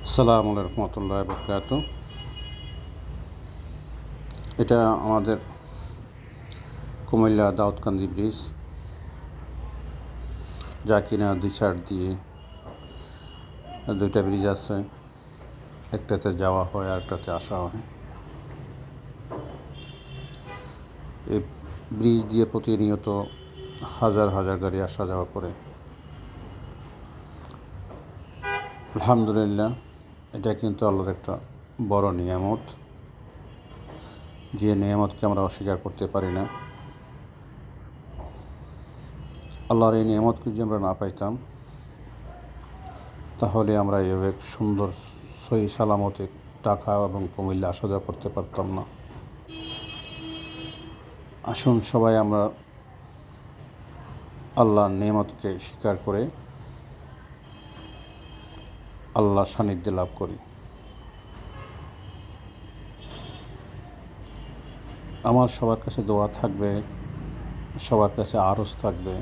আসসালামু আলাইকুম রহমতুল্লাহি ওয়া বারাকাতুহু। এটা আমাদের কুমিল্লা দাউদকান্দি ব্রিজ, যা কিনা দুই সাইড দিয়ে দুইটা ব্রিজ আছে। একটাতে যাওয়া হয় আর একটাতে আসা হয়। এই ব্রিজ দিয়ে প্রতিনিয়ত হাজার হাজার গাড়ি আসা যাওয়া করে। আলহামদুলিল্লাহ, এটা কিন্তু আল্লাহর একটা বড় নিয়ামত, যে নিয়ামতকে আমরা অস্বীকার করতে পারি না। আল্লাহর এই নিয়ামতকে যদি আমরা না পাইতাম, তাহলে আমরা এভাবে সুন্দর সহি সালামতে ঢাকা এবং কুমিল্লা আসা যাওয়া করতে পারতাম না। আসুন সবাই আমরা আল্লাহর নিয়ামতকে স্বীকার করে আল্লাহর সান্নিধ্যে লাভ করি। আমার সবার কাছে দোয়া থাকবে, সবার কাছে আরজ থাকবে,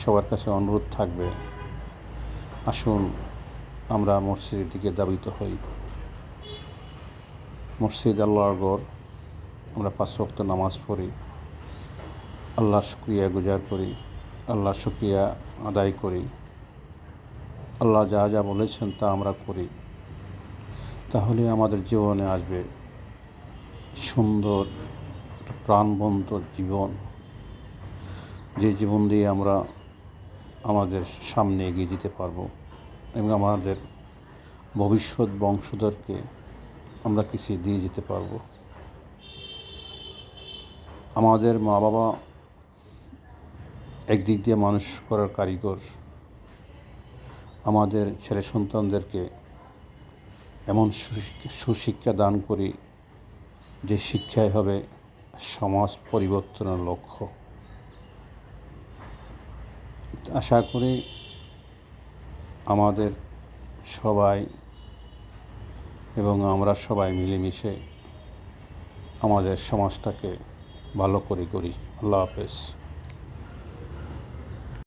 সবার কাছে অনুরোধ থাকবে, আসুন আমরা মসজিদের দিকে ধাবিত হই। মসজিদ আল্লাহর ঘর, আমরা 5 ওয়াক্ত নামাজ পড়ি, আল্লাহর শুকরিয়া গুজার করি, আল্লাহর শুকরিয়া আদায় করি। আল্লাহ যা যা বলেছেন তা আমরা করি, তাহলে আমাদের জীবনে আসবে সুন্দর প্রাণবন্ত জীবন, যে জীবন দিয়ে আমরা আমাদের সামনে এগিয়ে যেতে পারবো এবং আমাদের ভবিষ্যৎ বংশধরকে আমরা কিছু দিয়ে যেতে পারবো। আমাদের মা বাবা একদিক দিয়ে মানুষ করার কারিগর। আমাদের ছেলে সন্তানদেরকে এমন সুশিক্ষা দান করি, যে শিক্ষাই হবে সমাজ পরিবর্তনের লক্ষ্য। আশা করি আমাদের সবাই এবং আমরা সবাই মিলেমিশে আমাদের সমাজটাকে ভালো করে গড়ি। আল্লাহ হাফেজ।